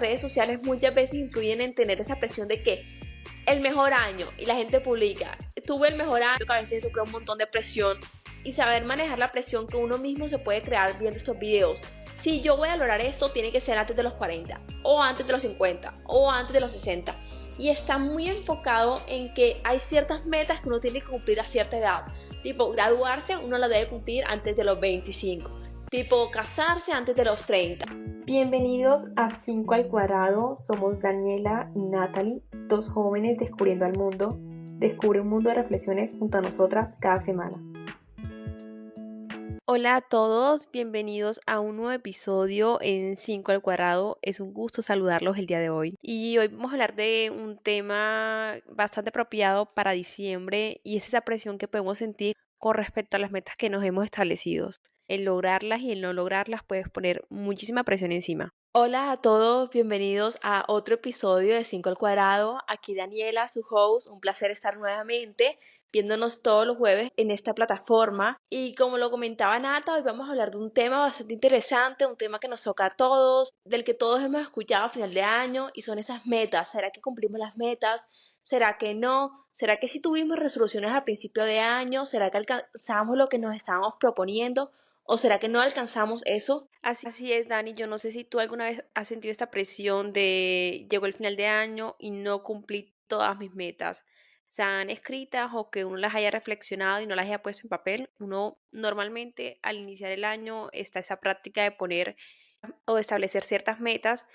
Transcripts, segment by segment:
las redes sociales muchas veces influyen en tener esa presión de que el mejor año y la gente publica, tuve el mejor año, que a veces eso crea un montón de presión y saber manejar la presión que uno mismo se puede crear viendo estos videos. Si yo voy a lograr esto, tiene que ser antes de los 40, o antes de los 50, o antes de los 60. Y está muy enfocado en que hay ciertas metas que uno tiene que cumplir a cierta edad. Tipo, graduarse uno la debe cumplir antes de los 25. Tipo, casarse antes de los 30. Bienvenidos a 5 al cuadrado, somos Daniela y Natalie, dos jóvenes descubriendo al mundo. Descubre un mundo de reflexiones junto a nosotras cada semana. Hola a todos, bienvenidos a un nuevo episodio en 5 al cuadrado. Es un gusto saludarlos el día de hoy. Y hoy vamos a hablar de un tema bastante apropiado para diciembre y es esa presión que podemos sentir con respecto a las metas que nos hemos establecido. El lograrlas y el no lograrlas puedes poner muchísima presión encima. Hola a todos, bienvenidos a otro episodio de 5 al cuadrado. Aquí Daniela, su host, un placer estar nuevamente viéndonos todos los jueves en esta plataforma. Y como lo comentaba Nata, hoy vamos a hablar de un tema bastante interesante, un tema que nos toca a todos, del que todos hemos escuchado a final de año, y son esas metas. ¿Será que cumplimos las metas? ¿Será que no? ¿Será que si tuvimos resoluciones al principio de año? ¿Será que alcanzamos lo que nos estábamos proponiendo? ¿O será que no alcanzamos eso? Así es, Dani. Yo no sé si tú alguna vez has sentido esta presión de llegó el final de año y no cumplí todas mis metas, sean escritas o que uno las haya reflexionado y no las haya puesto en papel. Uno normalmente al iniciar el año está esa práctica de poner o de establecer ciertas metas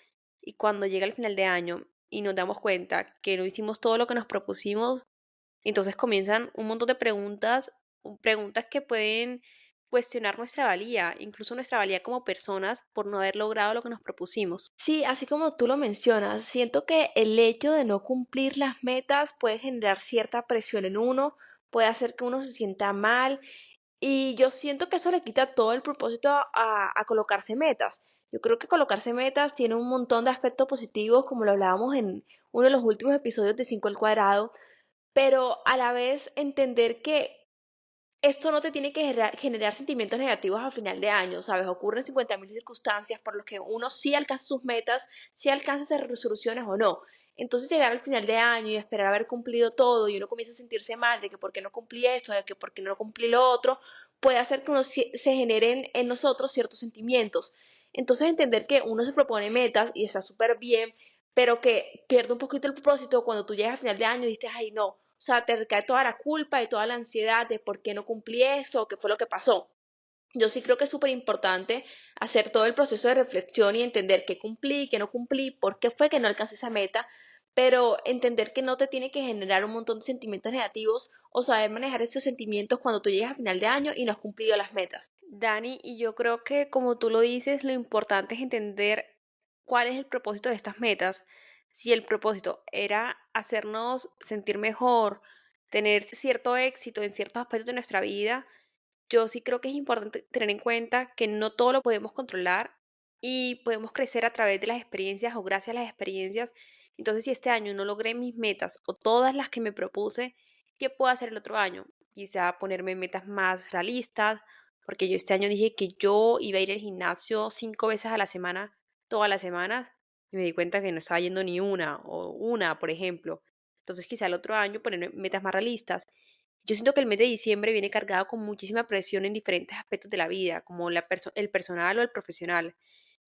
y cuando llega el final de año y nos damos cuenta que no hicimos todo lo que nos propusimos, entonces comienzan un montón de preguntas que pueden cuestionar nuestra valía, incluso nuestra valía como personas por no haber logrado lo que nos propusimos. Sí, así como tú lo mencionas, siento que el hecho de no cumplir las metas puede generar cierta presión en uno, puede hacer que uno se sienta mal y yo siento que eso le quita todo el propósito a colocarse metas. Yo creo que colocarse metas tiene un montón de aspectos positivos, como lo hablábamos en uno de los últimos episodios de 5 al cuadrado, pero a la vez entender que esto no te tiene que generar sentimientos negativos a final de año, ¿sabes? Ocurren 50.000 circunstancias por las que uno sí alcanza sus metas, sí alcanza esas resoluciones o no. Entonces llegar al final de año y esperar haber cumplido todo y uno comienza a sentirse mal de que por qué no cumplí esto, de que por qué no cumplí lo otro, puede hacer que uno se generen en nosotros ciertos sentimientos. Entonces entender que uno se propone metas y está súper bien, pero que pierde un poquito el propósito cuando tú llegas al final de año y dices, ay no, o sea, te recae toda la culpa y toda la ansiedad de por qué no cumplí esto o qué fue lo que pasó. Yo sí creo que es súper importante hacer todo el proceso de reflexión y entender qué cumplí, qué no cumplí, por qué fue que no alcancé esa meta, pero entender que no te tiene que generar un montón de sentimientos negativos o saber manejar esos sentimientos cuando tú llegas a final de año y no has cumplido las metas. Dani, y yo creo que como tú lo dices, lo importante es entender cuál es el propósito de estas metas. Si el propósito era hacernos sentir mejor, tener cierto éxito en ciertos aspectos de nuestra vida, yo sí creo que es importante tener en cuenta que no todo lo podemos controlar y podemos crecer a través de las experiencias o gracias a las experiencias. Entonces, si este año no logré mis metas o todas las que me propuse, ¿qué puedo hacer el otro año? Quizá ponerme metas más realistas, porque yo este año dije que yo iba a ir al gimnasio 5 veces a la semana, todas las semanas, y me di cuenta que no estaba yendo ni una o una, por ejemplo. Entonces, quizá el otro año ponerme metas más realistas. Yo siento que el mes de diciembre viene cargado con muchísima presión en diferentes aspectos de la vida, como el personal o el profesional.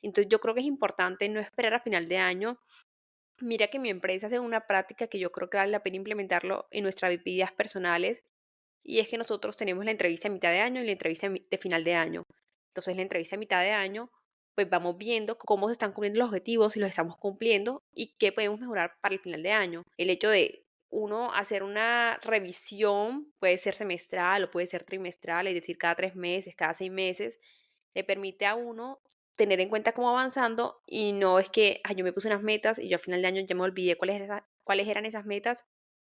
Entonces yo creo que es importante no esperar a final de año. Mira que mi empresa hace una práctica que yo creo que vale la pena implementarlo en nuestras vidas personales y es que nosotros tenemos la entrevista a mitad de año y la entrevista de final de año. Entonces la entrevista a mitad de año, pues vamos viendo cómo se están cumpliendo los objetivos, si los estamos cumpliendo y qué podemos mejorar para el final de año. El hecho de uno hacer una revisión, puede ser semestral o puede ser trimestral, es decir, cada 3 meses, cada 6 meses, le permite a uno tener en cuenta cómo va avanzando y no es que yo me puse unas metas y yo a final de año ya me olvidé cuáles eran esas metas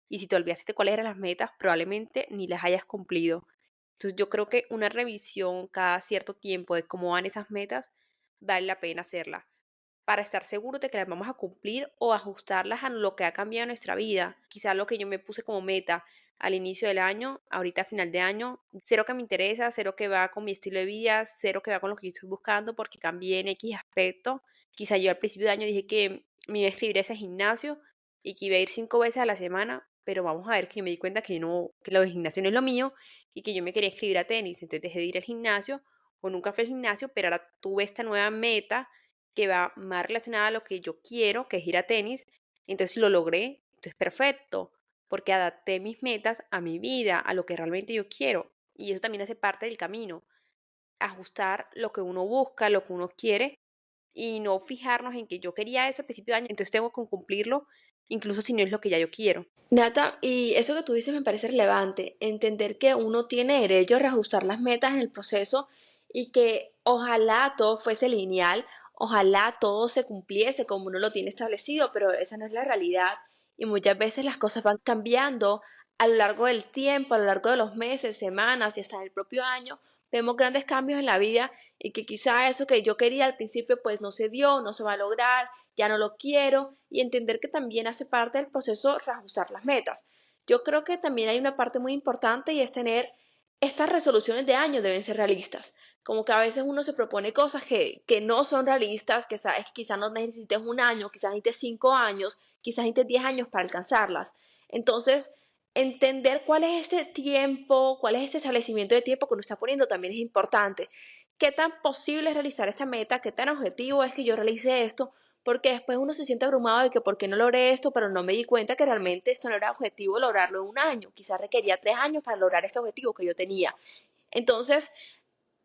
y si te olvidaste de cuáles eran las metas, probablemente ni las hayas cumplido. Entonces yo creo que una revisión cada cierto tiempo de cómo van esas metas vale la pena hacerla para estar seguros de que las vamos a cumplir o ajustarlas a lo que ha cambiado en nuestra vida. Quizá lo que yo me puse como meta al inicio del año, ahorita a final de año, cero que me interesa, cero que va con mi estilo de vida, cero que va con lo que yo estoy buscando porque cambié en X aspecto. Quizá yo al principio de año dije que me iba a escribir a ese gimnasio y que iba a ir 5 veces a la semana, pero vamos a ver que yo me di cuenta que no, que lo de gimnasio no es lo mío y que yo me quería inscribir a tenis. Entonces dejé de ir al gimnasio o nunca fui al gimnasio, pero ahora tuve esta nueva meta que va más relacionada a lo que yo quiero, que es ir a tenis. Entonces si lo logré, entonces perfecto, porque adapté mis metas a mi vida, a lo que realmente yo quiero. Y eso también hace parte del camino, ajustar lo que uno busca, lo que uno quiere y no fijarnos en que yo quería eso al principio de año, entonces tengo que cumplirlo, incluso si no es lo que ya yo quiero. Nata, y eso que tú dices me parece relevante, entender que uno tiene derecho a reajustar las metas en el proceso y que ojalá todo fuese lineal, ojalá todo se cumpliese como uno lo tiene establecido, pero esa no es la realidad y muchas veces las cosas van cambiando a lo largo del tiempo, a lo largo de los meses, semanas y hasta en el propio año. Vemos grandes cambios en la vida y que quizá eso que yo quería al principio pues no se dio, no se va a lograr, ya no lo quiero y entender que también hace parte del proceso reajustar las metas. Yo creo que también hay una parte muy importante y es tener estas resoluciones de año deben ser realistas. Como que a veces uno se propone cosas que no son realistas, que sabes que quizás no necesites un año, quizás necesites 5 años, quizás necesites 10 años para alcanzarlas. Entonces, entender cuál es este tiempo, cuál es este establecimiento de tiempo que uno está poniendo también es importante. ¿Qué tan posible es realizar esta meta? ¿Qué tan objetivo es que yo realice esto? Porque después uno se siente abrumado de que por qué no logré esto, pero no me di cuenta que realmente esto no era objetivo lograrlo en un año, quizás requería 3 años para lograr este objetivo que yo tenía. Entonces,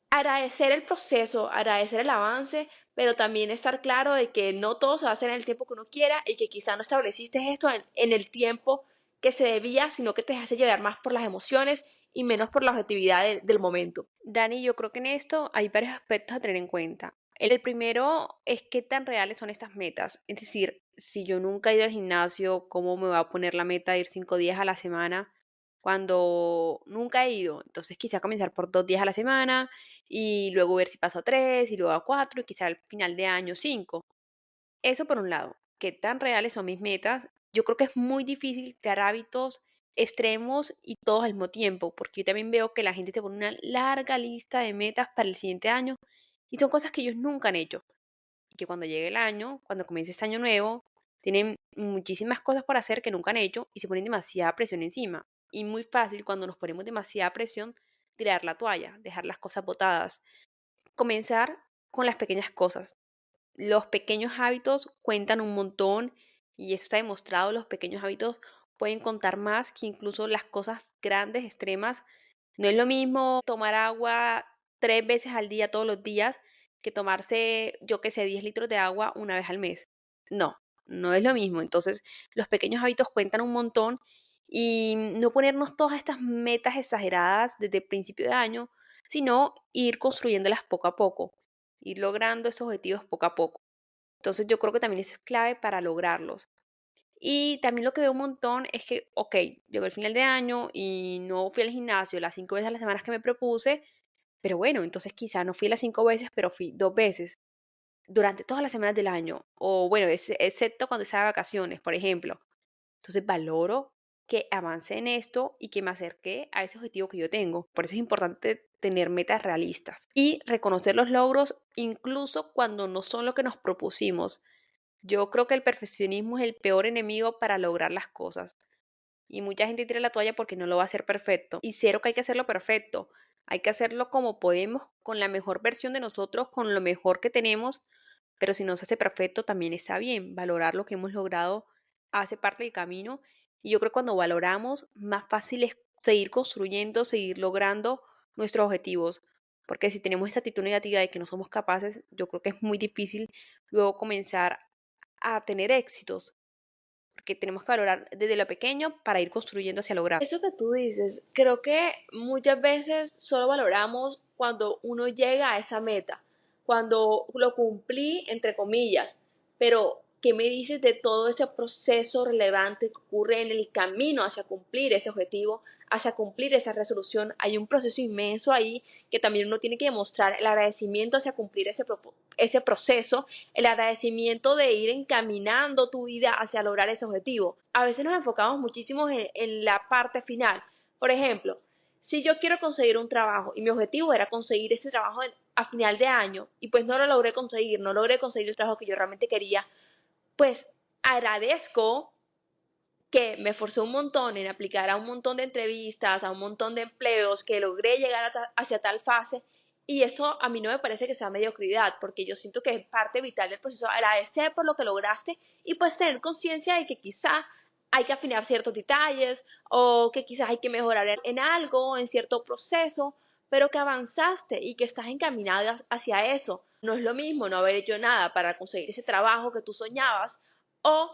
agradecer el proceso, agradecer el avance, pero también estar claro de que no todo se va a hacer en el tiempo que uno quiera y que quizás no estableciste esto en el tiempo que se debía, sino que te dejaste llevar más por las emociones y menos por la objetividad del momento. Dani, yo creo que en esto hay varios aspectos a tener en cuenta. El primero es qué tan reales son estas metas. Es decir, si yo nunca he ido al gimnasio, ¿cómo me va a poner la meta de ir 5 días a la semana cuando nunca he ido? Entonces quizá comenzar por 2 días a la semana y luego ver si paso a 3 y luego a 4 y quizá al final de año 5. Eso por un lado, qué tan reales son mis metas. Yo creo que es muy difícil crear hábitos extremos y todos al mismo tiempo, porque yo también veo que la gente se pone una larga lista de metas para el siguiente año y son cosas que ellos nunca han hecho. Y que cuando llegue el año, cuando comience este año nuevo, tienen muchísimas cosas por hacer que nunca han hecho y se ponen demasiada presión encima. Y muy fácil cuando nos ponemos demasiada presión tirar la toalla, dejar las cosas botadas. Comenzar con las pequeñas cosas. Los pequeños hábitos cuentan un montón y eso está demostrado. Los pequeños hábitos pueden contar más que incluso las cosas grandes, extremas. No es lo mismo tomar agua 3 veces al día, todos los días, que tomarse, yo qué sé, 10 litros de agua una vez al mes. No, no es lo mismo. Entonces, los pequeños hábitos cuentan un montón y no ponernos todas estas metas exageradas desde el principio de año, sino ir construyéndolas poco a poco, ir logrando esos objetivos poco a poco. Entonces yo creo que también eso es clave para lograrlos. Y también lo que veo un montón es que, ok, llegó el final de año y no fui al gimnasio las 5 veces a la semana que me propuse, pero bueno, entonces quizá no fui las 5 veces, pero fui 2 veces durante todas las semanas del año. O bueno, excepto cuando estaba de vacaciones, por ejemplo. Entonces valoro que avance en esto y que me acerque a ese objetivo que yo tengo. Por eso es importante tener metas realistas y reconocer los logros incluso cuando no son lo que nos propusimos. Yo creo que el perfeccionismo es el peor enemigo para lograr las cosas. Y mucha gente tira la toalla porque no lo va a hacer perfecto. Y cero que hay que hacerlo perfecto. Hay que hacerlo como podemos, con la mejor versión de nosotros, con lo mejor que tenemos. Pero si no se hace perfecto, también está bien. Valorar lo que hemos logrado hace parte del camino. Y yo creo que cuando valoramos, más fácil es seguir construyendo, seguir logrando nuestros objetivos. Porque si tenemos esta actitud negativa de que no somos capaces, yo creo que es muy difícil luego comenzar a tener éxitos, porque tenemos que valorar desde lo pequeño para ir construyendo hacia lograr. Eso que tú dices, creo que muchas veces solo valoramos cuando uno llega a esa meta, cuando lo cumplí, entre comillas, pero ¿qué me dices de todo ese proceso relevante que ocurre en el camino hacia cumplir ese objetivo, hacia cumplir esa resolución? Hay un proceso inmenso ahí que también uno tiene que demostrar el agradecimiento hacia cumplir ese proceso, el agradecimiento de ir encaminando tu vida hacia lograr ese objetivo. A veces nos enfocamos muchísimo en la parte final. Por ejemplo, si yo quiero conseguir un trabajo y mi objetivo era conseguir ese trabajo a final de año y pues no lo logré conseguir, no logré conseguir el trabajo que yo realmente quería, pues agradezco que me esforcé un montón en aplicar a un montón de entrevistas, a un montón de empleos, que logré llegar hacia tal fase. Y esto a mí no me parece que sea mediocridad, porque yo siento que es parte vital del proceso agradecer por lo que lograste y pues tener conciencia de que quizá hay que afinar ciertos detalles o que quizás hay que mejorar en algo, en cierto proceso, pero que avanzaste y que estás encaminado hacia eso. No es lo mismo no haber hecho nada para conseguir ese trabajo que tú soñabas o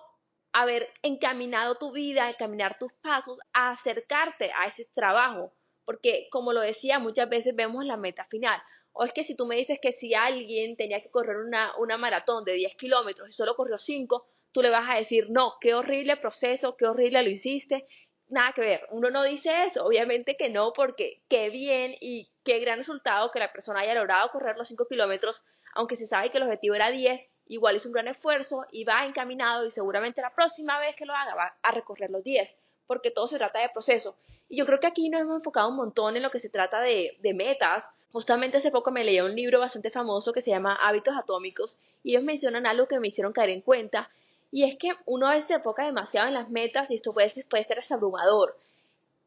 haber encaminado tu vida, encaminar tus pasos a acercarte a ese trabajo. Porque, como lo decía, muchas veces vemos la meta final. O es que si tú me dices que si alguien tenía que correr una maratón de 10 kilómetros y solo corrió 5, tú le vas a decir, no, qué horrible proceso, qué horrible lo hiciste. Nada que ver. Uno no dice eso. Obviamente que no, porque qué bien y qué gran resultado que la persona haya logrado correr los 5 kilómetros, aunque se sabe que el objetivo era 10, igual es un gran esfuerzo y va encaminado y seguramente la próxima vez que lo haga va a recorrer los 10, porque todo se trata de proceso. Y yo creo que aquí nos hemos enfocado un montón en lo que se trata de metas. Justamente hace poco me leí un libro bastante famoso que se llama Hábitos Atómicos y ellos mencionan algo que me hicieron caer en cuenta y es que uno a veces se enfoca demasiado en las metas y esto puede ser abrumador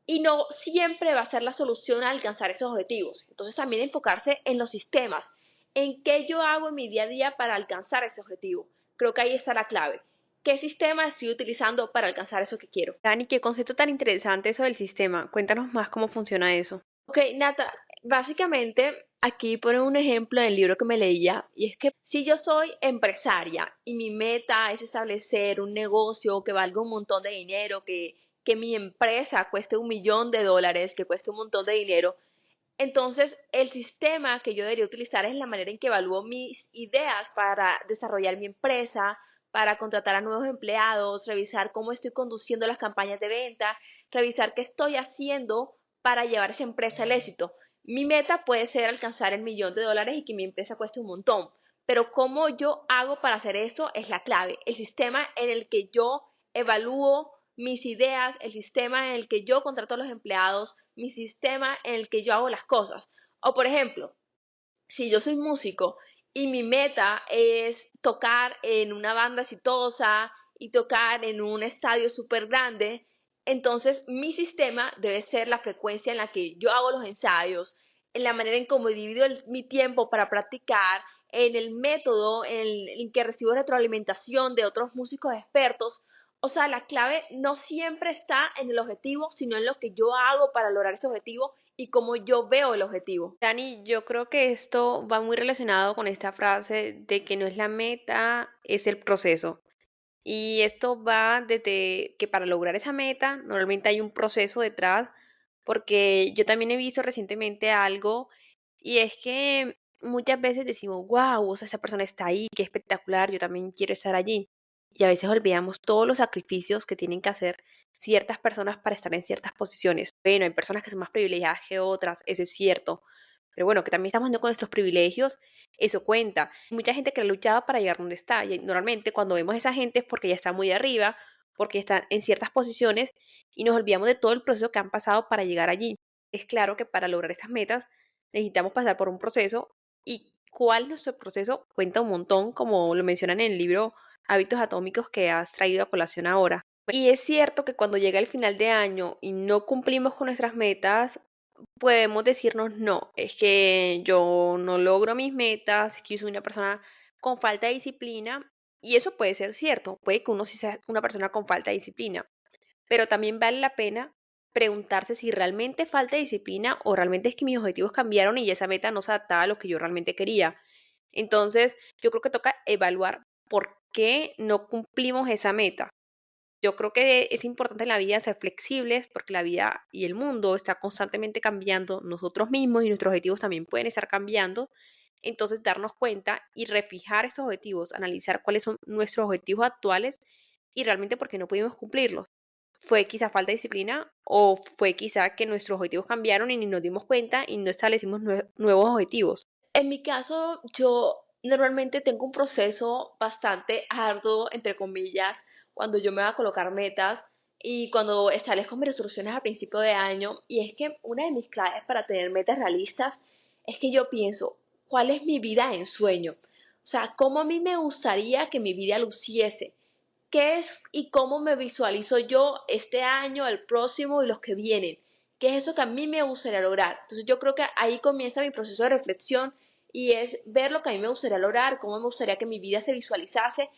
y no siempre va a ser la solución a alcanzar esos objetivos. Entonces también enfocarse en los sistemas, en qué yo hago en mi día a día para alcanzar ese objetivo. Creo que ahí está la clave. ¿Qué sistema estoy utilizando para alcanzar eso que quiero? Dani, qué concepto tan interesante eso del sistema. Cuéntanos más cómo funciona eso. Ok, Nata, básicamente aquí pone un ejemplo en el libro que me leía y es que si yo soy empresaria y mi meta es establecer un negocio que valga un montón de dinero, que mi empresa cueste $1.000.000, que cueste un montón de dinero, entonces el sistema que yo debería utilizar es la manera en que evalúo mis ideas para desarrollar mi empresa, para contratar a nuevos empleados, revisar cómo estoy conduciendo las campañas de venta, revisar qué estoy haciendo para llevar esa empresa al éxito. Mi meta puede ser alcanzar $1.000.000 y que mi empresa cueste un montón, pero cómo yo hago para hacer esto es la clave. El sistema en el que yo evalúo mis ideas, el sistema en el que yo contrato a los empleados, mi sistema en el que yo hago las cosas. O por ejemplo, si yo soy músico y mi meta es tocar en una banda exitosa y tocar en un estadio súper grande, entonces mi sistema debe ser la frecuencia en la que yo hago los ensayos, en la manera en cómo divido mi tiempo para practicar, en el método en que recibo retroalimentación de otros músicos expertos. O sea, la clave no siempre está en el objetivo, sino en lo que yo hago para lograr ese objetivo y cómo yo veo el objetivo. Dani, yo creo que esto va muy relacionado con esta frase de que no es la meta, es el proceso. Y esto va desde que para lograr esa meta normalmente hay un proceso detrás, porque yo también he visto recientemente algo y es que muchas veces decimos, wow, o sea, esa persona está ahí, qué espectacular, yo también quiero estar allí. Y a veces olvidamos todos los sacrificios que tienen que hacer ciertas personas para estar en ciertas posiciones. Bueno, hay personas que son más privilegiadas que otras, eso es cierto. Pero bueno, que también estamos dando con nuestros privilegios, eso cuenta. Mucha gente que ha luchado para llegar donde está. Y normalmente cuando vemos a esa gente es porque ya está muy arriba, porque están en ciertas posiciones y nos olvidamos de todo el proceso que han pasado para llegar allí. Es claro que para lograr estas metas necesitamos pasar por un proceso y cuál es nuestro proceso cuenta un montón, como lo mencionan en el libro Hábitos Atómicos que has traído a colación ahora. Y es cierto que cuando llega el final de año y no cumplimos con nuestras metas, podemos decirnos, no, es que yo no logro mis metas, es que yo soy una persona con falta de disciplina. Y eso puede ser cierto, puede que uno sí sea una persona con falta de disciplina, pero también vale la pena preguntarse si realmente falta disciplina o realmente es que mis objetivos cambiaron y esa meta no se adaptaba a lo que yo realmente quería. Entonces, yo creo que toca evaluar por qué no cumplimos esa meta. Yo creo que es importante en la vida ser flexibles porque la vida y el mundo está constantemente cambiando, nosotros mismos y nuestros objetivos también pueden estar cambiando. Entonces, darnos cuenta y refijar estos objetivos, analizar cuáles son nuestros objetivos actuales y realmente por qué no pudimos cumplirlos. ¿Fue quizá falta de disciplina o fue quizá que nuestros objetivos cambiaron y ni nos dimos cuenta y no establecimos nuevos objetivos? En mi caso, yo normalmente tengo un proceso bastante arduo, entre comillas, cuando yo me voy a colocar metas y cuando establezco mis resoluciones a principio de año. Y es que una de mis claves para tener metas realistas es que yo pienso, cuál es mi vida en sueño. O sea, cómo a mí me gustaría que mi vida luciese. ¿Qué es y cómo me visualizo yo este año, el próximo y los que vienen? ¿Qué es eso que a mí me gustaría lograr? Entonces yo creo que ahí comienza mi proceso de reflexión y es ver lo que a mí me gustaría lograr, cómo me gustaría que mi vida se visualizase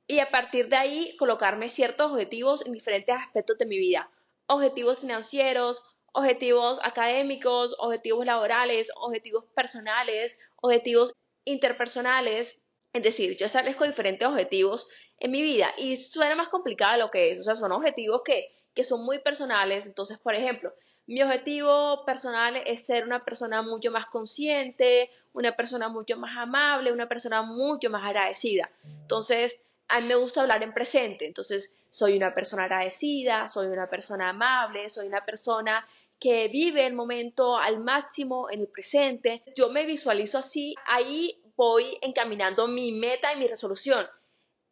y a partir de ahí colocarme ciertos objetivos en diferentes aspectos de mi vida. Objetivos financieros, objetivos académicos, objetivos laborales, objetivos personales, objetivos interpersonales. Es decir, yo establezco diferentes objetivos en mi vida y suena más complicado de lo que es. O sea, son objetivos que son muy personales. Entonces, por ejemplo, mi objetivo personal es ser una persona mucho más consciente, una persona mucho más amable, una persona mucho más agradecida. Entonces, a mí me gusta hablar en presente. Entonces, soy una persona agradecida, soy una persona amable, soy una persona que vive el momento al máximo en el presente. Yo me visualizo así, ahí voy encaminando mi meta y mi resolución.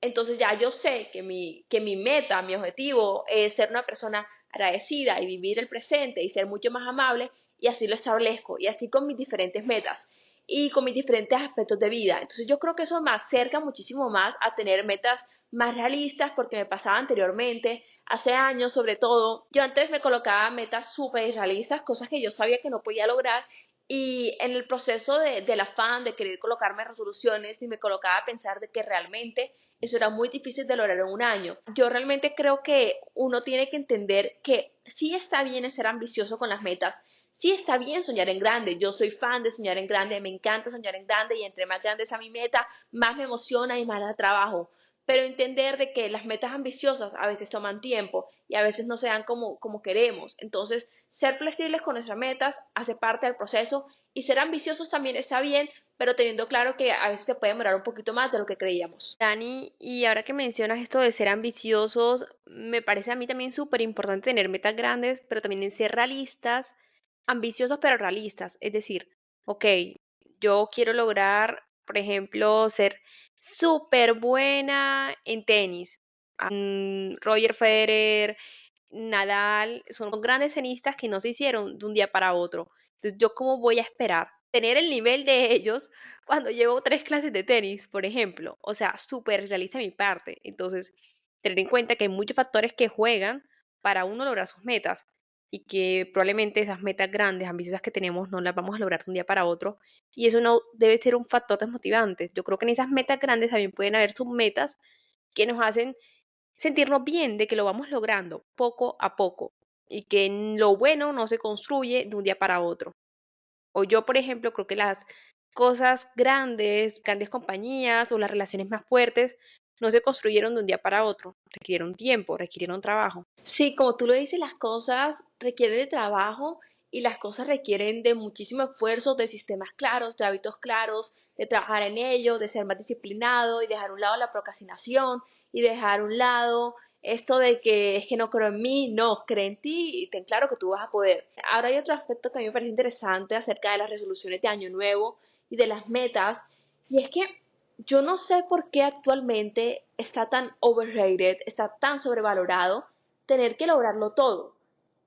Entonces ya yo sé que mi meta, mi objetivo es ser una persona agradecida y vivir el presente y ser mucho más amable y así lo establezco y así con mis diferentes metas y con mis diferentes aspectos de vida. Entonces yo creo que eso me acerca muchísimo más a tener metas más realistas porque me pasaba anteriormente, hace años sobre todo, yo antes me colocaba metas súper irrealistas, cosas que yo sabía que no podía lograr y en el proceso del afán de querer colocarme resoluciones, ni me colocaba a pensar de que realmente eso era muy difícil de lograr en un año. Yo realmente creo que uno tiene que entender que sí está bien ser ambicioso con las metas, sí está bien soñar en grande. Yo soy fan de soñar en grande, me encanta soñar en grande y entre más grande sea mi meta, más me emociona y más la trabajo. Pero entender de que las metas ambiciosas a veces toman tiempo y a veces no se dan como queremos. Entonces, ser flexibles con nuestras metas hace parte del proceso y ser ambiciosos también está bien, pero teniendo claro que a veces te puede demorar un poquito más de lo que creíamos. Dani, y ahora que mencionas esto de ser ambiciosos, me parece a mí también súper importante tener metas grandes, pero también en ser realistas, ambiciosos pero realistas. Es decir, ok, yo quiero lograr, por ejemplo, ser súper buena en tenis. Roger Federer, Nadal, son grandes tenistas que no se hicieron de un día para otro. Entonces, ¿yo cómo voy a esperar tener el nivel de ellos cuando llevo 3 clases de tenis, por ejemplo? O sea, súper realista mi parte. Entonces, tener en cuenta que hay muchos factores que juegan para uno lograr sus metas y que probablemente esas metas grandes, ambiciosas que tenemos, no las vamos a lograr de un día para otro. Y eso no debe ser un factor desmotivante. Yo creo que en esas metas grandes también pueden haber submetas que nos hacen sentirnos bien de que lo vamos logrando poco a poco y que lo bueno no se construye de un día para otro. O yo, por ejemplo, creo que las cosas grandes, grandes compañías o las relaciones más fuertes no se construyeron de un día para otro, requirieron tiempo, requirieron trabajo. Sí, como tú lo dices, las cosas requieren de trabajo y las cosas requieren de muchísimo esfuerzo, de sistemas claros, de hábitos claros, de trabajar en ello, de ser más disciplinado y dejar a un lado la procrastinación y dejar a un lado esto de que es que no creo en mí, no, cree en ti y ten claro que tú vas a poder. Ahora hay otro aspecto que a mí me parece interesante acerca de las resoluciones de año nuevo y de las metas y es que yo no sé por qué actualmente está tan overrated, está tan sobrevalorado tener que lograrlo todo.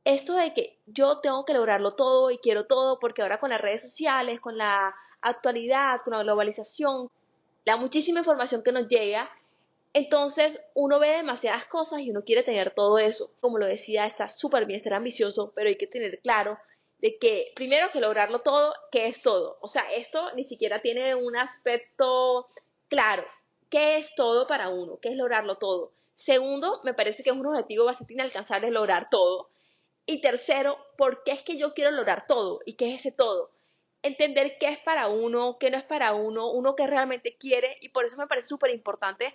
Esto de que yo tengo que lograrlo todo y quiero todo porque ahora con las redes sociales, con la actualidad, con la globalización, la muchísima información que nos llega, entonces uno ve demasiadas cosas y uno quiere tener todo eso. Como lo decía, está súper bien ser ambicioso, pero hay que tener claro de que primero que lograrlo todo, ¿qué es todo? O sea, esto ni siquiera tiene un aspecto claro. ¿Qué es todo para uno? ¿Qué es lograrlo todo? Segundo, me parece que es un objetivo bastante inalcanzable lograr todo. Y tercero, ¿por qué es que yo quiero lograr todo? ¿Y qué es ese todo? Entender qué es para uno, qué no es para uno, uno que realmente quiere. Y por eso me parece súper importante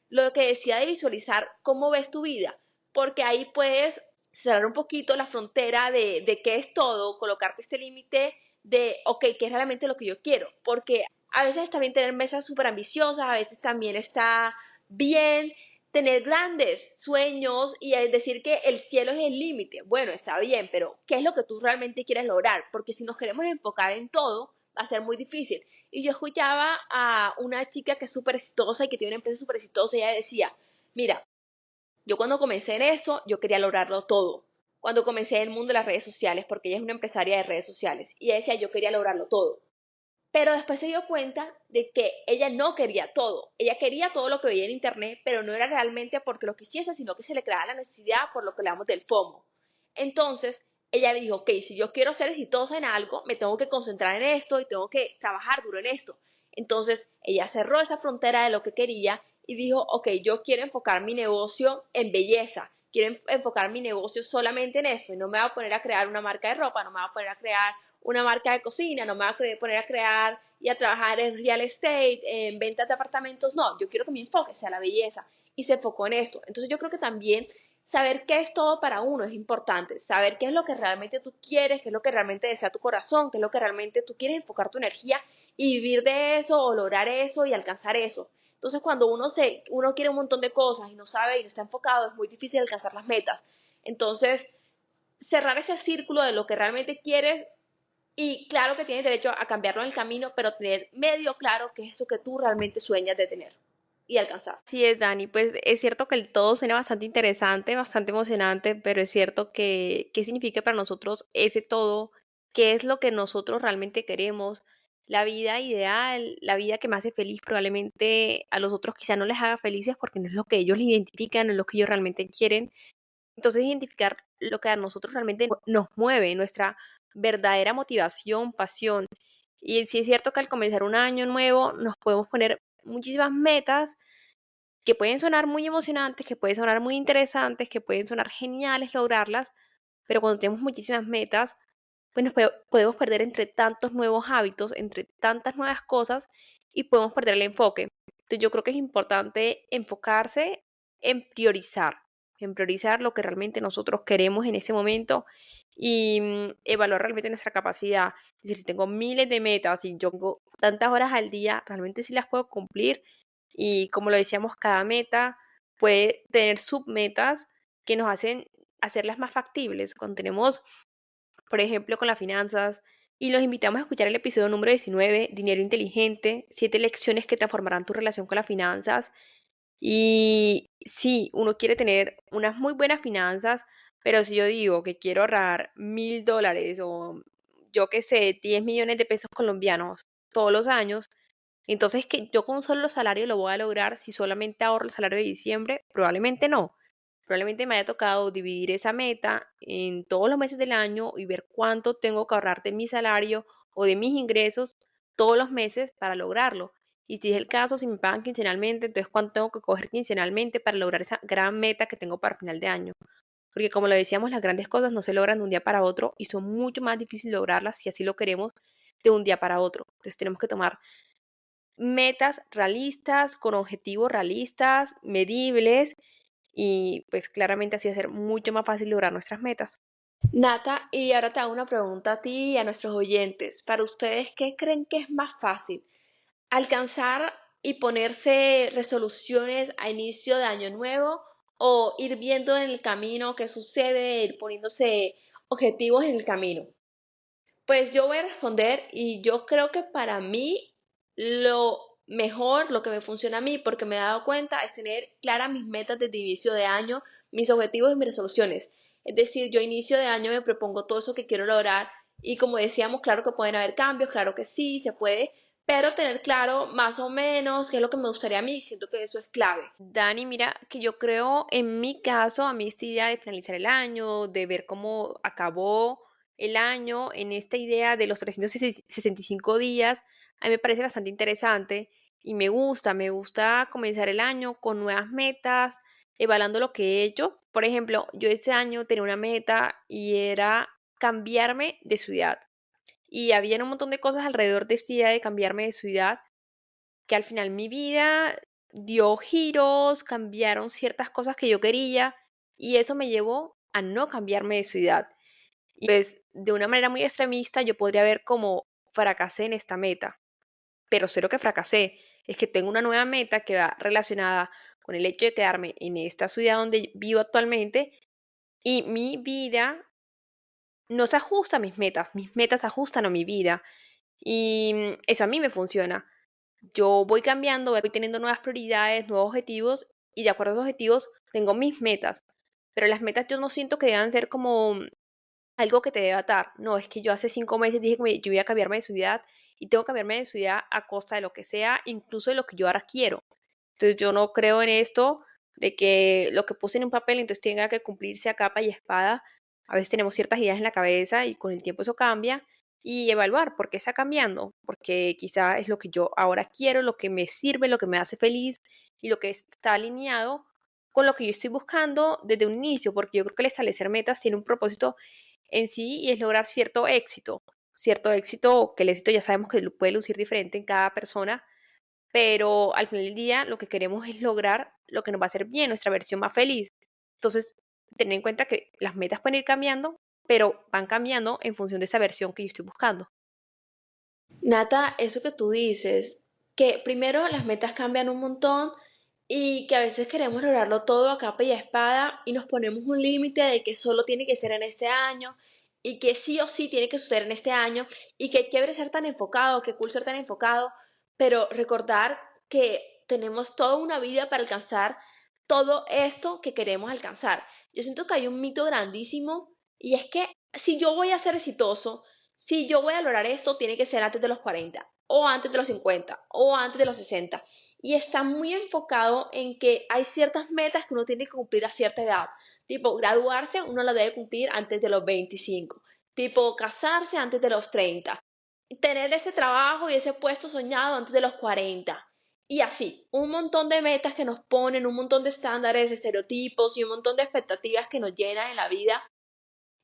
lo que decía de visualizar cómo ves tu vida. Porque ahí puedes cerrar un poquito la frontera de qué es todo, colocarte este límite de, ok, ¿qué es realmente lo que yo quiero? Porque a veces está bien tener metas súper ambiciosas, a veces también está bien tener grandes sueños y decir que el cielo es el límite. Bueno, está bien, pero ¿qué es lo que tú realmente quieres lograr? Porque si nos queremos enfocar en todo, va a ser muy difícil. Y yo escuchaba a una chica que es súper exitosa y que tiene una empresa súper exitosa y ella decía, mira, yo cuando comencé en esto, yo quería lograrlo todo. Cuando comencé en el mundo de las redes sociales, porque ella es una empresaria de redes sociales, y ella decía, yo quería lograrlo todo. pero después se dio cuenta de que ella no quería todo. Ella quería todo lo que veía en internet, pero no era realmente porque lo quisiese, sino que se le creaba la necesidad por lo que le damos del FOMO. Entonces, ella dijo, ok, si yo quiero ser exitosa en algo, me tengo que concentrar en esto y tengo que trabajar duro en esto. Entonces, ella cerró esa frontera de lo que quería y dijo, ok, yo quiero enfocar mi negocio en belleza, quiero enfocar mi negocio solamente en esto y no me voy a poner a crear una marca de ropa, no me voy a poner a crear una marca de cocina, no me voy a poner a crear y a trabajar en real estate, en ventas de apartamentos, no, yo quiero que mi enfoque sea la belleza y se enfocó en esto. Entonces yo creo que también saber qué es todo para uno es importante, saber qué es lo que realmente tú quieres, qué es lo que realmente desea tu corazón, qué es lo que realmente tú quieres enfocar tu energía y vivir de eso o lograr eso y alcanzar eso. Entonces cuando uno quiere un montón de cosas y no sabe y no está enfocado, es muy difícil alcanzar las metas. Entonces, cerrar ese círculo de lo que realmente quieres y claro que tienes derecho a cambiarlo en el camino, pero tener medio claro qué es eso que tú realmente sueñas de tener y alcanzar. Sí es, Dani, pues es cierto que el todo suena bastante interesante, bastante emocionante, pero es cierto que qué significa para nosotros ese todo, qué es lo que nosotros realmente queremos, la vida ideal, la vida que me hace feliz, probablemente a los otros quizá no les haga felices porque no es lo que ellos les identifican, no es lo que ellos realmente quieren. Entonces, identificar lo que a nosotros realmente nos mueve, nuestra verdadera motivación, pasión. Y sí es cierto que al comenzar un año nuevo nos podemos poner muchísimas metas que pueden sonar muy emocionantes, que pueden sonar muy interesantes, que pueden sonar geniales lograrlas, pero cuando tenemos muchísimas metas, pues podemos perder entre tantos nuevos hábitos, entre tantas nuevas cosas y podemos perder el enfoque. Entonces yo creo que es importante enfocarse en priorizar lo que realmente nosotros queremos en ese momento y evaluar realmente nuestra capacidad. Es decir, si tengo miles de metas y yo tengo tantas horas al día, realmente sí las puedo cumplir y como lo decíamos, cada meta puede tener submetas que nos hacen hacerlas más factibles. Cuando tenemos, por ejemplo, con las finanzas, y los invitamos a escuchar el episodio número 19, Dinero Inteligente, 7 lecciones que transformarán tu relación con las finanzas. Y sí, uno quiere tener unas muy buenas finanzas, pero si yo digo que quiero ahorrar $1,000 o yo qué sé, 10 millones de pesos colombianos todos los años, entonces que yo con un solo salario lo voy a lograr si solamente ahorro el salario de diciembre, probablemente no. Probablemente me haya tocado dividir esa meta en todos los meses del año y ver cuánto tengo que ahorrar de mi salario o de mis ingresos todos los meses para lograrlo. Y si es el caso, si me pagan quincenalmente, entonces cuánto tengo que coger quincenalmente para lograr esa gran meta que tengo para final de año. Porque como lo decíamos, las grandes cosas no se logran de un día para otro y son mucho más difíciles lograrlas si así lo queremos de un día para otro. Entonces tenemos que tomar metas realistas, con objetivos realistas, medibles y pues claramente así va a ser mucho más fácil lograr nuestras metas. Nata, y ahora te hago una pregunta a ti y a nuestros oyentes. Para ustedes, ¿qué creen que es más fácil? ¿Alcanzar y ponerse resoluciones a inicio de año nuevo o ir viendo en el camino qué sucede, ir poniéndose objetivos en el camino? Pues yo voy a responder y yo creo que para mí lo mejor, lo que me funciona a mí, porque me he dado cuenta, es tener claras mis metas desde inicio de año, mis objetivos y mis resoluciones. Es decir, yo a inicio de año me propongo todo eso que quiero lograr y como decíamos, claro que pueden haber cambios, claro que sí, se puede, pero tener claro más o menos qué es lo que me gustaría a mí, siento que eso es clave. Dani, mira, que yo creo en mi caso, a mí esta idea de finalizar el año, de ver cómo acabó el año, en esta idea de los 365 días, a mí me parece bastante interesante y me gusta comenzar el año con nuevas metas, evaluando lo que he hecho. Por ejemplo, yo este año tenía una meta y era cambiarme de ciudad. Y había un montón de cosas alrededor de esta idea de cambiarme de ciudad que al final mi vida dio giros, cambiaron ciertas cosas que yo quería y eso me llevó a no cambiarme de ciudad. Y pues de una manera muy extremista yo podría ver como fracasé en esta meta, pero sé lo que fracasé, es que tengo una nueva meta que va relacionada con el hecho de quedarme en esta ciudad donde vivo actualmente y mi vida no se ajusta a mis metas se ajustan a mi vida y eso a mí me funciona. Yo voy cambiando, voy teniendo nuevas prioridades, nuevos objetivos y de acuerdo a esos objetivos tengo mis metas. Pero las metas yo no siento que deban ser como algo que te debe atar. No, es que yo hace 5 meses dije que yo iba a cambiarme de ciudad y tengo que cambiarme de ciudad a costa de lo que sea, incluso de lo que yo ahora quiero. Entonces yo no creo en esto de que lo que puse en un papel entonces tenga que cumplirse a capa y espada. A veces tenemos ciertas ideas en la cabeza y con el tiempo eso cambia y evaluar por qué está cambiando, porque quizá es lo que yo ahora quiero, lo que me sirve, lo que me hace feliz y lo que está alineado con lo que yo estoy buscando desde un inicio, porque yo creo que el establecer metas tiene un propósito en sí y es lograr cierto éxito, que el éxito ya sabemos que puede lucir diferente en cada persona, pero al final del día lo que queremos es lograr lo que nos va a hacer bien, nuestra versión más feliz. Entonces, tener en cuenta que las metas pueden ir cambiando, pero van cambiando en función de esa versión que yo estoy buscando. Nata, eso que tú dices, que primero las metas cambian un montón y que a veces queremos lograrlo todo a capa y a espada y nos ponemos un límite de que solo tiene que ser en este año y que sí o sí tiene que suceder en este año y que chévere ser tan enfocado, que cool ser tan enfocado, pero recordar que tenemos toda una vida para alcanzar todo esto que queremos alcanzar. Yo siento que hay un mito grandísimo y es que si yo voy a ser exitoso, si yo voy a lograr esto, tiene que ser antes de los 40, o antes de los 50, o antes de los 60. Y está muy enfocado en que hay ciertas metas que uno tiene que cumplir a cierta edad. Tipo, graduarse uno lo debe cumplir antes de los 25. Tipo, casarse antes de los 30. Tener ese trabajo y ese puesto soñado antes de los 40. Y así, un montón de metas que nos ponen, un montón de estándares, estereotipos y un montón de expectativas que nos llenan en la vida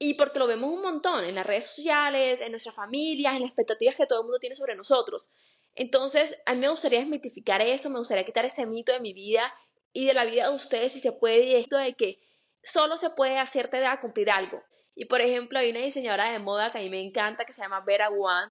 y porque lo vemos un montón en las redes sociales, en nuestras familias, en las expectativas que todo el mundo tiene sobre nosotros. Entonces, a mí me gustaría desmitificar esto, me gustaría quitar este mito de mi vida y de la vida de ustedes, si se puede, y esto de que solo se puede a cierta edad cumplir algo. Y por ejemplo, hay una diseñadora de moda que a mí me encanta que se llama Vera Wang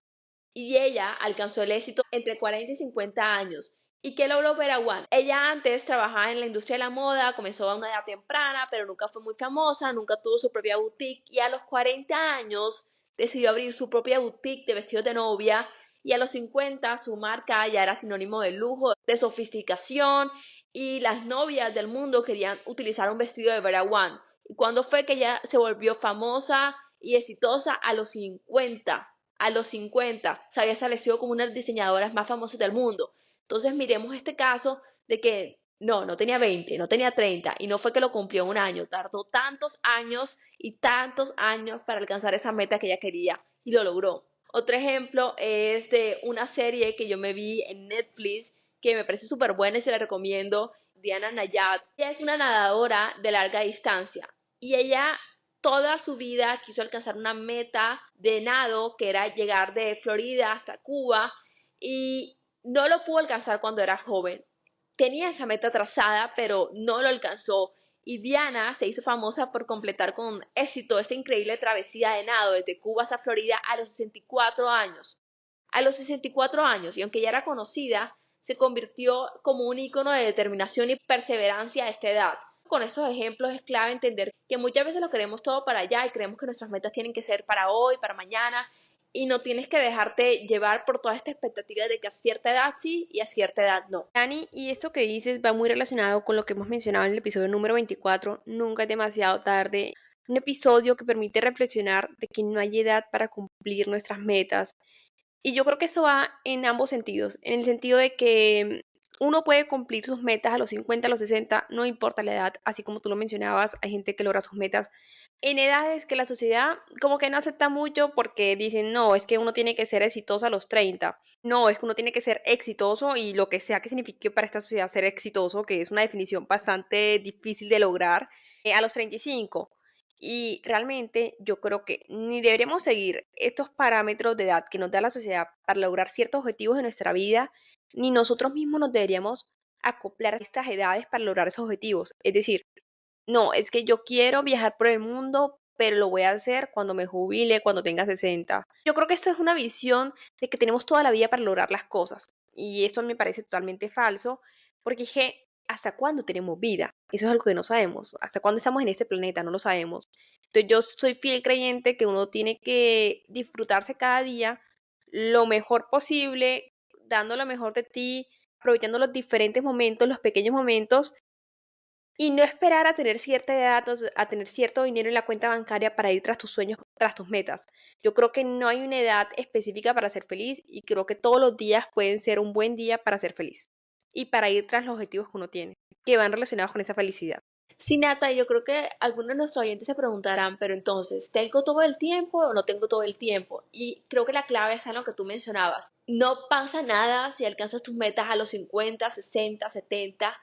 y ella alcanzó el éxito entre 40 y 50 años. ¿Y qué logró Vera Wang? Ella antes trabajaba en la industria de la moda, comenzó a una edad temprana, pero nunca fue muy famosa, nunca tuvo su propia boutique y a los 40 años decidió abrir su propia boutique de vestidos de novia y a los 50 su marca ya era sinónimo de lujo, de sofisticación y las novias del mundo querían utilizar un vestido de Vera Wang. ¿Y cuándo fue que ella se volvió famosa y exitosa? A los 50. A los 50 se había establecido como una de las diseñadoras más famosas del mundo. Entonces miremos este caso de que no tenía 20, no tenía 30 y no fue que lo cumplió en un año, tardó tantos años y tantos años para alcanzar esa meta que ella quería y lo logró. Otro ejemplo es de una serie que yo me vi en Netflix que me parece súper buena y se la recomiendo, Diana Nayat. Ella es una nadadora de larga distancia y ella toda su vida quiso alcanzar una meta de nado que era llegar de Florida hasta Cuba y no lo pudo alcanzar cuando era joven. Tenía esa meta trazada, pero no lo alcanzó. Y Diana se hizo famosa por completar con éxito esta increíble travesía de nado desde Cuba hasta Florida a los 64 años. A los 64 años, y aunque ya era conocida, se convirtió como un ícono de determinación y perseverancia a esta edad. Con estos ejemplos es clave entender que muchas veces lo queremos todo para allá y creemos que nuestras metas tienen que ser para hoy, para mañana, y no tienes que dejarte llevar por toda esta expectativa de que a cierta edad sí y a cierta edad no. Dani, y esto que dices va muy relacionado con lo que hemos mencionado en el episodio número 24, Nunca es demasiado tarde, un episodio que permite reflexionar de que no hay edad para cumplir nuestras metas. Y yo creo que eso va en ambos sentidos, en el sentido de que uno puede cumplir sus metas a los 50, a los 60, no importa la edad, así como tú lo mencionabas, hay gente que logra sus metas en edades que la sociedad como que no acepta mucho porque dicen, no, es que uno tiene que ser exitoso a los 30, no, es que uno tiene que ser exitoso y lo que sea que signifique para esta sociedad ser exitoso, que es una definición bastante difícil de lograr, a los 35. Y realmente yo creo que ni deberíamos seguir estos parámetros de edad que nos da la sociedad para lograr ciertos objetivos de nuestra vida, ni nosotros mismos nos deberíamos acoplar a estas edades para lograr esos objetivos. Es decir, no, es que yo quiero viajar por el mundo, pero lo voy a hacer cuando me jubile, cuando tenga 60. Yo creo que esto es una visión de que tenemos toda la vida para lograr las cosas. Y esto me parece totalmente falso, porque es que ¿hasta cuándo tenemos vida? Eso es algo que no sabemos. ¿Hasta cuándo estamos en este planeta? No lo sabemos. Entonces yo soy fiel creyente que uno tiene que disfrutarse cada día lo mejor posible, dando lo mejor de ti, aprovechando los diferentes momentos, los pequeños momentos y no esperar a tener cierta edad, a tener cierto dinero en la cuenta bancaria para ir tras tus sueños, tras tus metas. Yo creo que no hay una edad específica para ser feliz y creo que todos los días pueden ser un buen día para ser feliz y para ir tras los objetivos que uno tiene, que van relacionados con esa felicidad. Sí, Nata, yo creo que algunos de nuestros oyentes se preguntarán, pero entonces, ¿tengo todo el tiempo o no tengo todo el tiempo? Y creo que la clave está en lo que tú mencionabas. No pasa nada si alcanzas tus metas a los 50, 60, 70,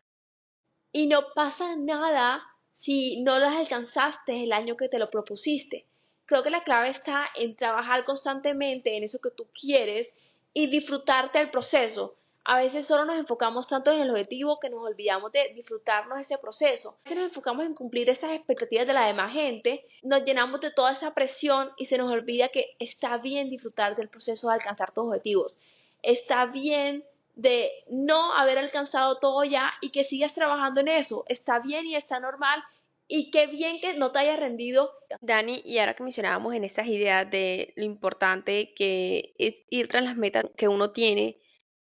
y no pasa nada si no las alcanzaste el año que te lo propusiste. Creo que la clave está en trabajar constantemente en eso que tú quieres y disfrutarte del proceso. A veces solo nos enfocamos tanto en el objetivo que nos olvidamos de disfrutarnos este proceso. A veces nos enfocamos en cumplir estas expectativas de la demás gente, nos llenamos de toda esa presión y se nos olvida que está bien disfrutar del proceso de alcanzar tus objetivos. Está bien de no haber alcanzado todo ya y que sigas trabajando en eso. Está bien y está normal y qué bien que no te hayas rendido. Dani, y ahora que mencionábamos en esas ideas de lo importante que es ir tras las metas que uno tiene,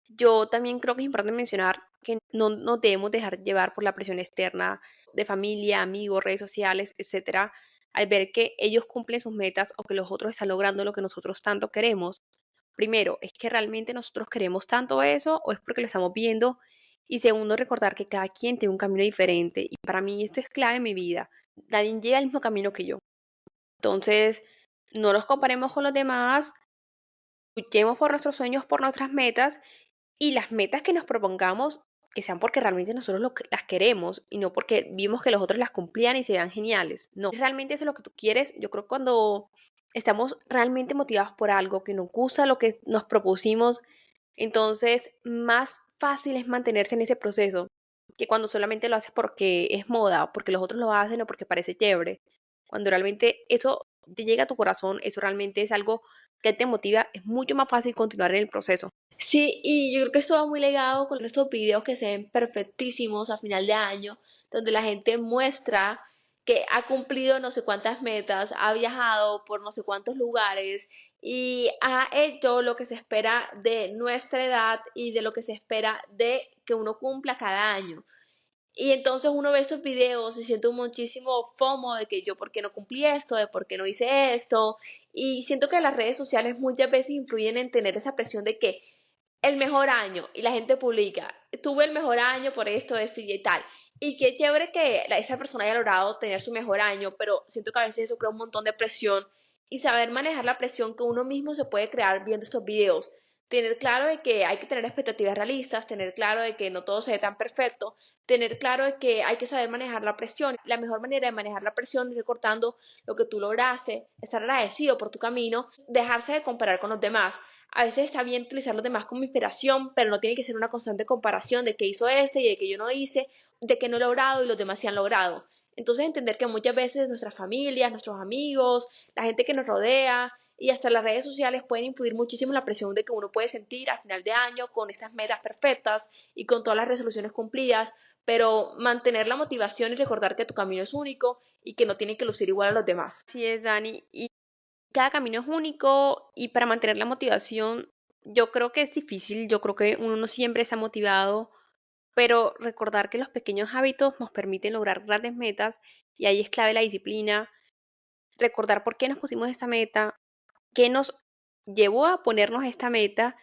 yo también creo que es importante mencionar que no nos debemos dejar llevar por la presión externa de familia, amigos, redes sociales, etcétera, al ver que ellos cumplen sus metas o que los otros están logrando lo que nosotros tanto queremos. Primero, ¿es que realmente nosotros queremos tanto eso o es porque lo estamos viendo? Y segundo, recordar que cada quien tiene un camino diferente y para mí esto es clave en mi vida. Nadie llega al mismo camino que yo. Entonces, no nos comparemos con los demás, luchemos por nuestros sueños, por nuestras metas y las metas que nos propongamos que sean porque realmente nosotros las queremos y no porque vimos que los otros las cumplían y se vean geniales. No, realmente eso es lo que tú quieres. Yo creo que cuando estamos realmente motivados por algo que nos gusta, lo que nos propusimos, entonces más fácil es mantenerse en ese proceso que cuando solamente lo haces porque es moda, porque los otros lo hacen o porque parece chévere. Cuando realmente eso te llega a tu corazón, eso realmente es algo que te motiva, es mucho más fácil continuar en el proceso. Sí, y yo creo que esto va muy ligado con estos videos que se ven perfectísimos a final de año, donde la gente muestra que ha cumplido no sé cuántas metas, ha viajado por no sé cuántos lugares y ha hecho lo que se espera de nuestra edad y de lo que se espera de que uno cumpla cada año. Y entonces uno ve estos videos y siente muchísimo FOMO de que yo por qué no cumplí esto, de por qué no hice esto. Y siento que las redes sociales muchas veces influyen en tener esa presión de que el mejor año y la gente publica, tuve el mejor año por esto y tal. Y qué chévere que esa persona haya logrado tener su mejor año, pero siento que a veces eso crea un montón de presión y saber manejar la presión que uno mismo se puede crear viendo estos videos. Tener claro de que hay que tener expectativas realistas, tener claro de que no todo se ve tan perfecto, tener claro de que hay que saber manejar la presión. La mejor manera de manejar la presión es recordando lo que tú lograste, estar agradecido por tu camino, dejarse de comparar con los demás. A veces está bien utilizar los demás como inspiración, pero no tiene que ser una constante comparación de que hizo este y de que yo no hice, de que no he logrado y los demás sí han logrado. Entonces entender que muchas veces nuestras familias, nuestros amigos, la gente que nos rodea y hasta las redes sociales pueden influir muchísimo en la presión de que uno puede sentir al final de año con estas metas perfectas y con todas las resoluciones cumplidas, pero mantener la motivación y recordar que tu camino es único y que no tiene que lucir igual a los demás. Así es, Dani. Y cada camino es único y para mantener la motivación, yo creo que es difícil, yo creo que uno no siempre está motivado, pero recordar que los pequeños hábitos nos permiten lograr grandes metas y ahí es clave la disciplina, recordar por qué nos pusimos esta meta, qué nos llevó a ponernos esta meta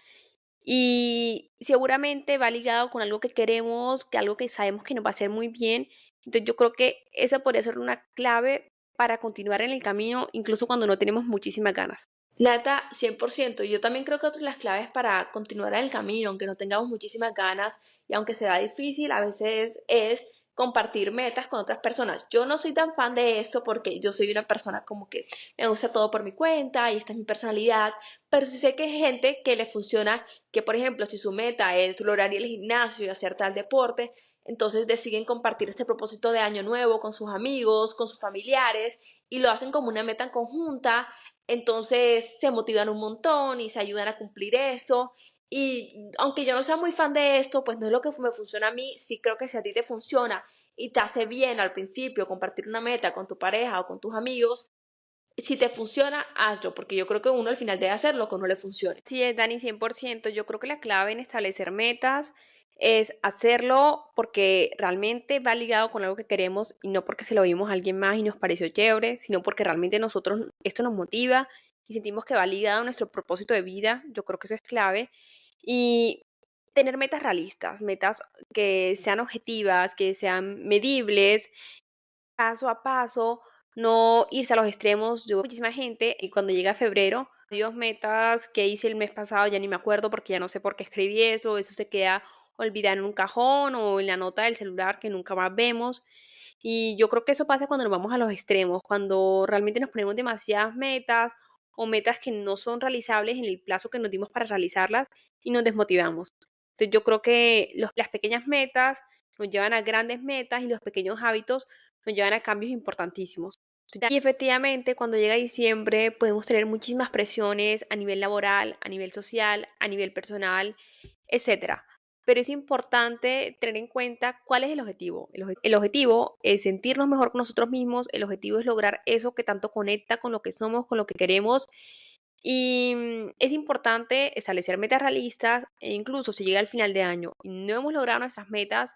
y seguramente va ligado con algo que queremos, que algo que sabemos que nos va a hacer muy bien. Entonces yo creo que esa podría ser una clave para continuar en el camino, incluso cuando no tenemos muchísimas ganas. Nata, 100%. Yo también creo que otra de las claves para continuar en el camino, aunque no tengamos muchísimas ganas y aunque sea difícil, a veces es compartir metas con otras personas. Yo no soy tan fan de esto porque yo soy una persona como que me gusta todo por mi cuenta y esta es mi personalidad, pero sí sé que hay gente que le funciona, que por ejemplo, si su meta es lograr ir al gimnasio y hacer tal deporte, entonces deciden compartir este propósito de año nuevo con sus amigos, con sus familiares y lo hacen como una meta en conjunta, entonces se motivan un montón y se ayudan a cumplir esto. Y aunque yo no sea muy fan de esto, pues no es lo que me funciona a mí, sí creo que si a ti te funciona y te hace bien al principio compartir una meta con tu pareja o con tus amigos, si te funciona, hazlo, porque yo creo que uno al final debe hacer lo que a uno le funcione. Sí, es Dani, 100%. Yo creo que la clave en establecer metas es hacerlo porque realmente va ligado con algo que queremos y no porque se lo vimos a alguien más y nos pareció chévere, sino porque realmente nosotros esto nos motiva y sentimos que va ligado a nuestro propósito de vida. Yo creo que eso es clave. Y tener metas realistas, metas que sean objetivas, que sean medibles, paso a paso, no irse a los extremos. Yo, muchísima gente, y cuando llega febrero, Dios, metas que hice el mes pasado, ya ni me acuerdo porque ya no sé por qué escribí eso se queda olvidado en un cajón o en la nota del celular que nunca más vemos. Y yo creo que eso pasa cuando nos vamos a los extremos, cuando realmente nos ponemos demasiadas metas o metas que no son realizables en el plazo que nos dimos para realizarlas y nos desmotivamos. Entonces yo creo que las pequeñas metas nos llevan a grandes metas y los pequeños hábitos nos llevan a cambios importantísimos. Y efectivamente, cuando llega diciembre, podemos tener muchísimas presiones a nivel laboral, a nivel social, a nivel personal, etcétera. Pero es importante tener en cuenta cuál es el objetivo. El objetivo es sentirnos mejor con nosotros mismos, el objetivo es lograr eso que tanto conecta con lo que somos, con lo que queremos. Y es importante establecer metas realistas e incluso si llega el final de año y no hemos logrado nuestras metas,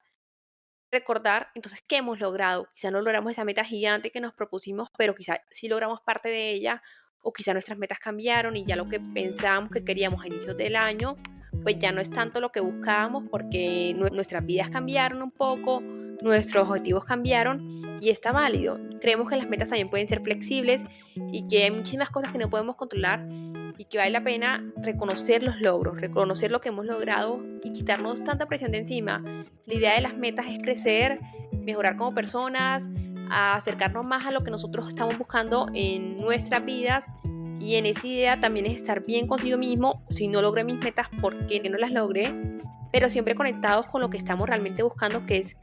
recordar entonces qué hemos logrado. Quizá no logramos esa meta gigante que nos propusimos, pero quizá sí logramos parte de ella, o quizá nuestras metas cambiaron y ya lo que pensábamos que queríamos a inicios del año, pues ya no es tanto lo que buscábamos porque nuestras vidas cambiaron un poco, nuestros objetivos cambiaron y está válido. Creemos que las metas también pueden ser flexibles y que hay muchísimas cosas que no podemos controlar y que vale la pena reconocer los logros, reconocer lo que hemos logrado y quitarnos tanta presión de encima. La idea de las metas es crecer, mejorar como personas, a acercarnos más a lo que nosotros estamos buscando en nuestras vidas y en esa idea también es estar bien consigo mismo. Si no logré mis metas, ¿por qué no las logré? Pero siempre conectados con lo que estamos realmente buscando, que es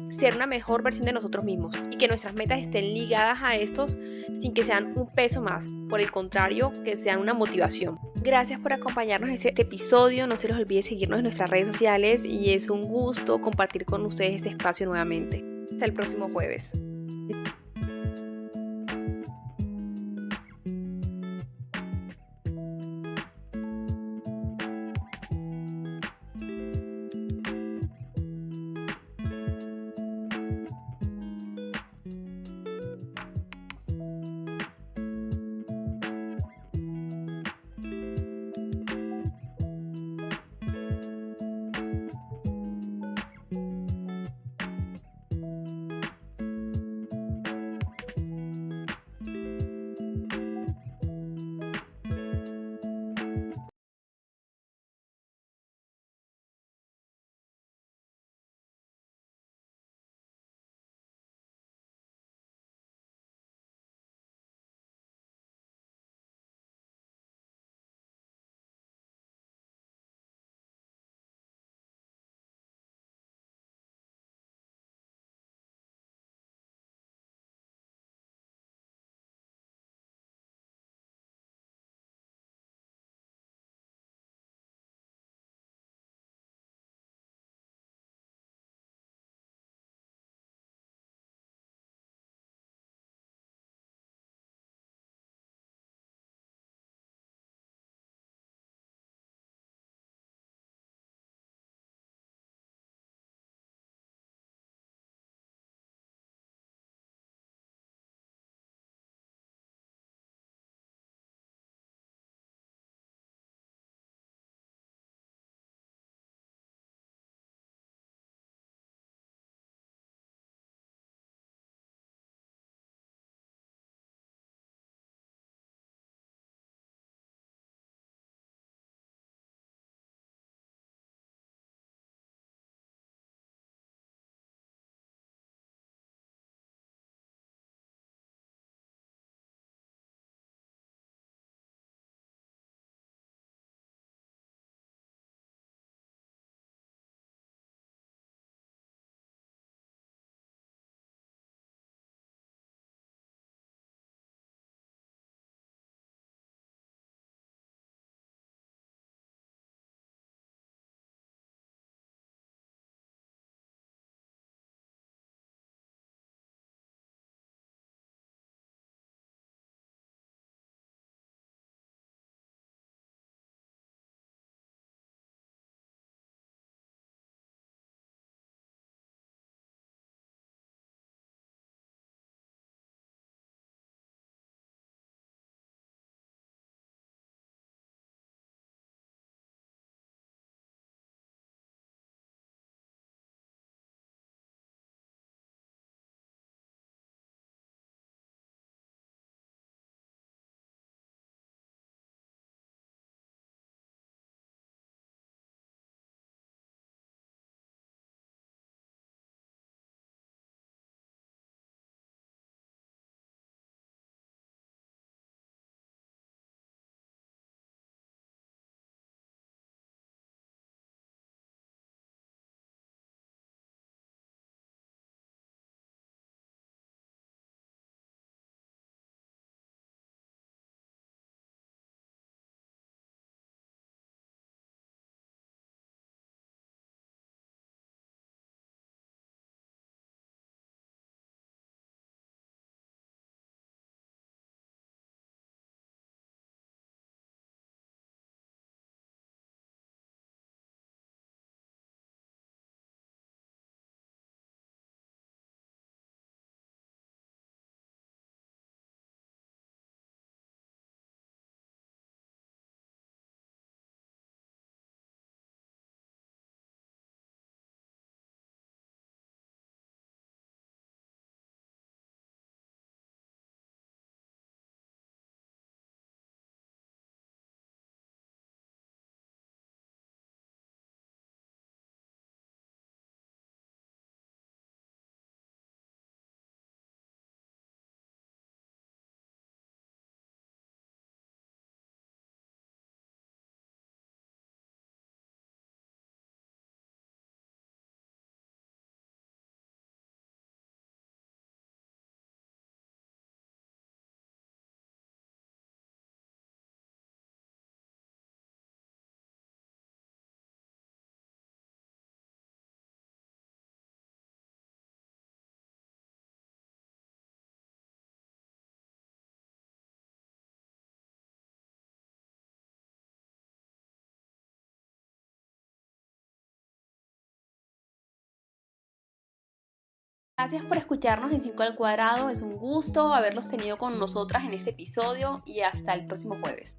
ser una mejor versión de nosotros mismos y que nuestras metas estén ligadas a estos sin que sean un peso más, por el contrario, que sean una motivación. Gracias por acompañarnos en este episodio, no se les olvide seguirnos en nuestras redes sociales y es un gusto compartir con ustedes este espacio nuevamente. Hasta el próximo jueves. Gracias por escucharnos en 5 al cuadrado. Es un gusto haberlos tenido con nosotras en este episodio y hasta el próximo jueves.